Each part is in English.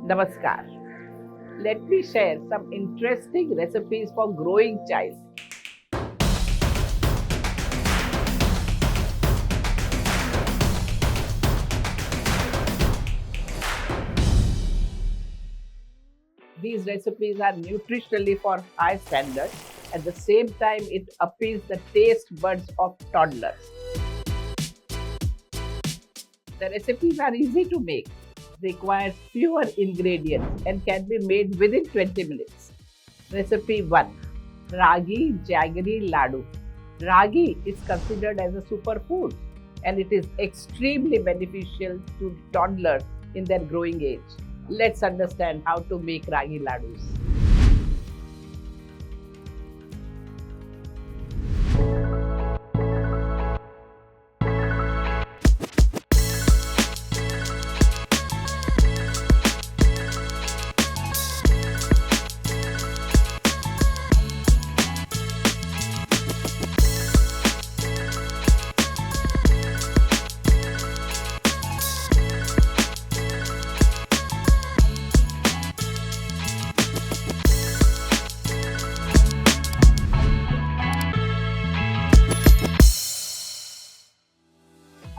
Namaskar. Let me share some interesting recipes for growing child. These recipes are nutritionally for high standards. At the same time, it appeals the taste buds of toddlers. The recipes are easy to make, require fewer ingredients, and can be made within 20 minutes. Recipe 1. Ragi Jaggery Ladu. Ragi is considered as a superfood and it is extremely beneficial to toddlers in their growing age. Let's understand how to make Ragi Ladus.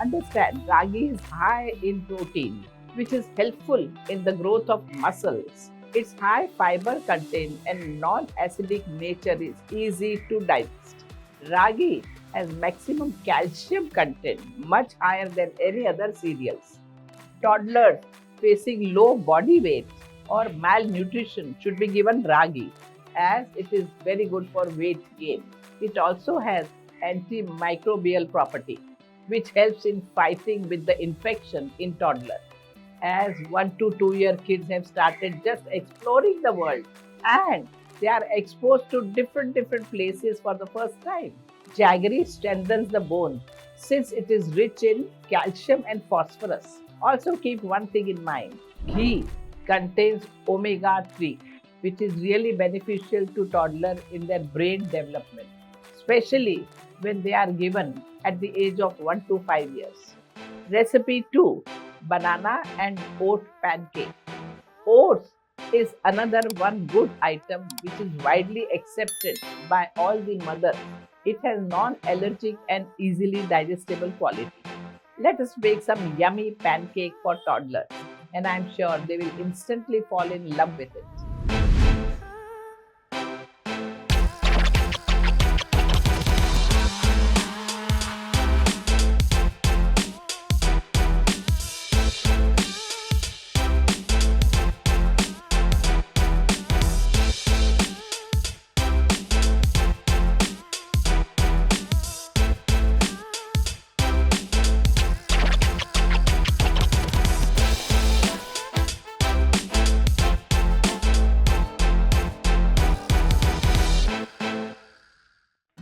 Understand, ragi is high in protein, which is helpful in the growth of muscles. Its high fiber content and non-acidic nature is easy to digest. Ragi has maximum calcium content, much higher than any other cereals. Toddlers facing low body weight or malnutrition should be given ragi as it is very good for weight gain. It also has antimicrobial property which helps in fighting with the infection in toddlers. As 1 to 2 year kids have started just exploring the world and they are exposed to different places for the first time. Jaggery strengthens the bone since it is rich in calcium and phosphorus. Also keep one thing in mind. Ghee contains omega 3 which is really beneficial to toddlers in their brain development, especially when they are given at the age of 1 to 5 years. Recipe 2. Banana and oat pancake. Oats is another one good item which is widely accepted by all the mothers. It has non-allergic and easily digestible quality. Let us make some yummy pancake for toddlers and I am sure they will instantly fall in love with it.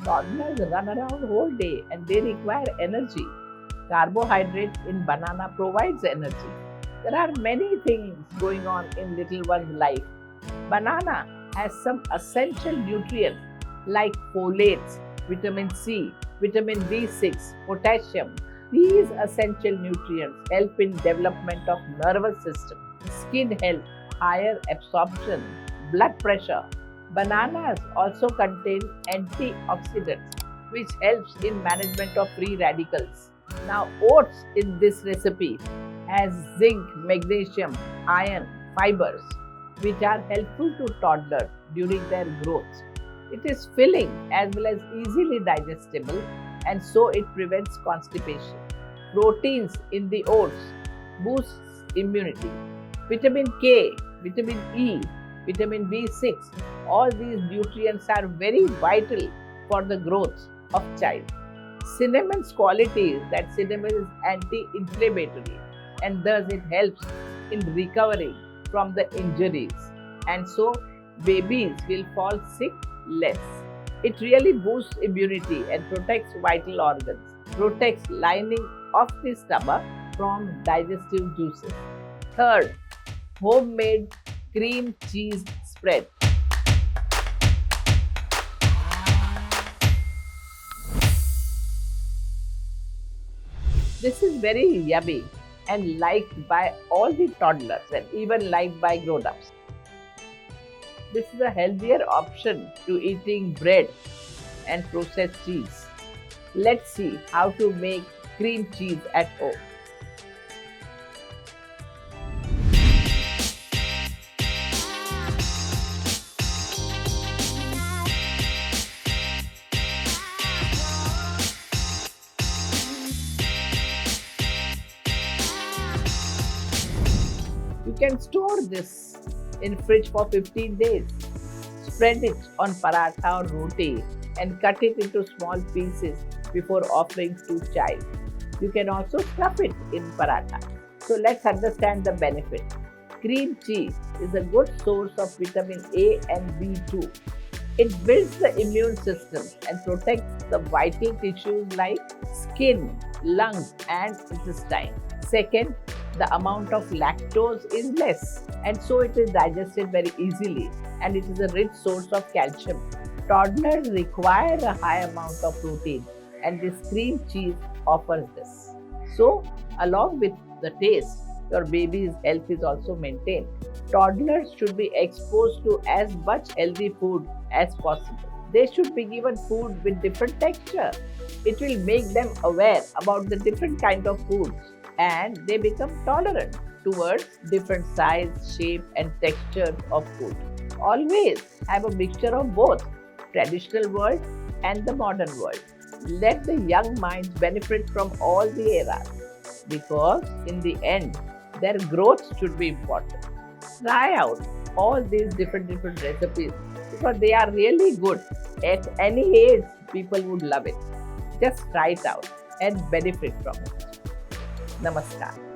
Toddlers run around whole day and they require energy. Carbohydrates in banana provides energy. There are many things going on in little one's life. Banana has some essential nutrients like folates, vitamin C, vitamin B6, potassium. These essential nutrients help in development of nervous system, skin health, higher absorption, blood pressure. Bananas also contain antioxidants which helps in management of free radicals. Now oats in this recipe has zinc, magnesium, iron, fibers which are helpful to toddlers during their growth. It is filling as well as easily digestible and so it prevents constipation. Proteins in the oats boosts immunity. Vitamin K, vitamin E, vitamin B6, all these nutrients are very vital for the growth of child. Cinnamon's quality is that cinnamon is anti-inflammatory and thus it helps in recovering from the injuries and so babies will fall sick less. It really boosts immunity and protects vital organs, protects lining of the stomach from digestive juices. Third, homemade cream cheese spread. This is very yummy and liked by all the toddlers and even liked by grown-ups. This is a healthier option to eating bread and processed cheese. Let's see how to make cream cheese at home. You can store this in fridge for 15 days. Spread it on paratha or roti and cut it into small pieces before offering to child. You can also stuff it in paratha. So let's understand the benefit. Cream cheese is a good source of vitamin A and B2. It builds the immune system and protects the vital tissues like skin, lungs, and intestine. Second, the amount of lactose is less, and so it is digested very easily, and it is a rich source of calcium. Toddlers require a high amount of protein, and this cream cheese offers this. So, along with the taste, your baby's health is also maintained. Toddlers should be exposed to as much healthy food as possible. They should be given food with different texture. It will make them aware about the different kind of foods and they become tolerant towards different size, shape and textures of food. Always have a mixture of both traditional world and the modern world. Let the young minds benefit from all the eras because in the end their growth should be important. Try out all these different recipes because they are really good. At any age, people would love it. Just try it out and benefit from it. Namaskar.